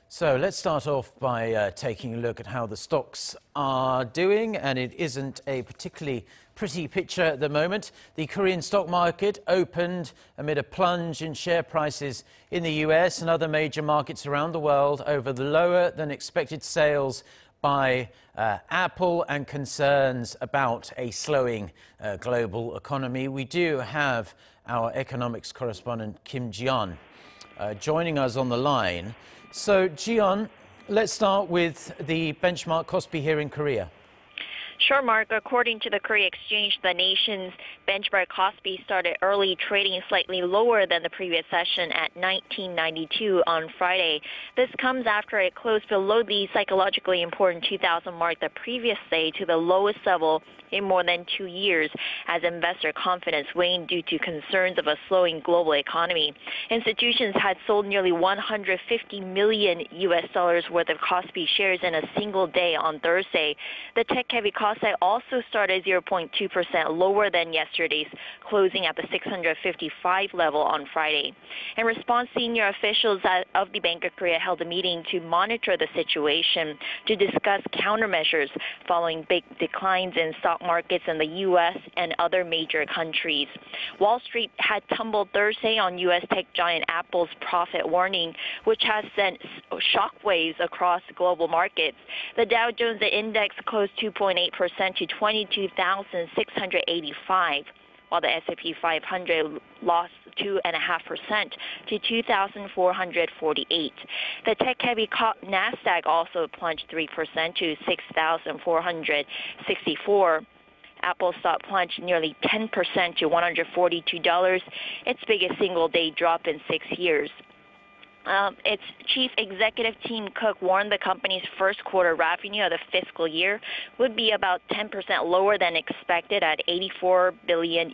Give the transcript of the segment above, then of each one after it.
So let's start off by taking a look at how the stocks are doing, and it isn't a particularly pretty picture at the moment. The Korean stock market opened amid a plunge in share prices in the US and other major markets around the world over the lower than expected sales by Apple and concerns about a slowing global economy. We do have our economics correspondent Kim Ji-yeon joining us on the line. So, Ji-yeon, let's start with the benchmark Kospi here in Korea. Sure, Mark. According to the Korea Exchange, the nation's benchmark Kospi started early, trading slightly lower than the previous session at 1992 on Friday. This comes after it closed below the psychologically important 2000 mark the previous day to the lowest level in more than 2 years, as investor confidence waned due to concerns of a slowing global economy. Institutions had sold nearly $150 million worth of Kospi shares in a single day on Thursday. The tech-heavy Kospi also started 0.2% lower than yesterday's, closing at the 655 level on Friday. In response, senior officials of the Bank of Korea held a meeting to monitor the situation to discuss countermeasures following big declines in stock markets in the U.S. and other major countries. Wall Street had tumbled Thursday on U.S. tech giant Apple's profit warning, which has sent shockwaves across global markets. The Dow Jones Index closed 2.8% to 22,685. While the S&P 500 lost 2.5% to 2,448. The tech-heavy Nasdaq also plunged 3% to 6,464. Apple stock plunged nearly 10% to $142, its biggest single-day drop in 6 years. Its chief executive Tim Cook warned the company's first quarter revenue of the fiscal year would be about 10% lower than expected at $84 billion.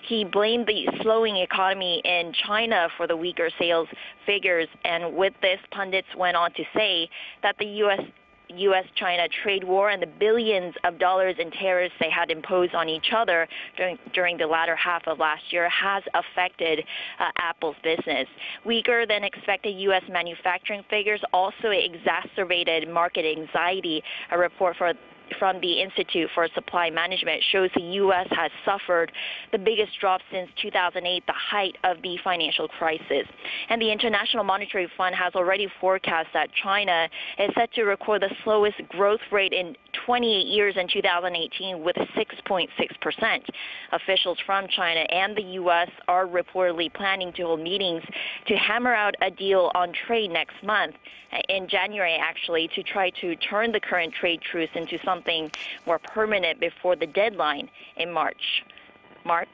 He blamed the slowing economy in China for the weaker sales figures, and with this, pundits went on to say that the U.S.-China trade war and the billions of dollars in tariffs they had imposed on each other during the latter half of last year has affected Apple's business. Weaker than expected U.S. manufacturing figures also exacerbated market anxiety. A report from the Institute for Supply Management shows the U.S. has suffered the biggest drop since 2008, the height of the financial crisis. And the International Monetary Fund has already forecast that China is set to record the slowest growth rate in 28 years in 2018 with 6.6%. Officials from China and the U.S. are reportedly planning to hold meetings to hammer out a deal on trade next month, in January actually, to try to turn the current trade truce into something more permanent before the deadline in March. Mark?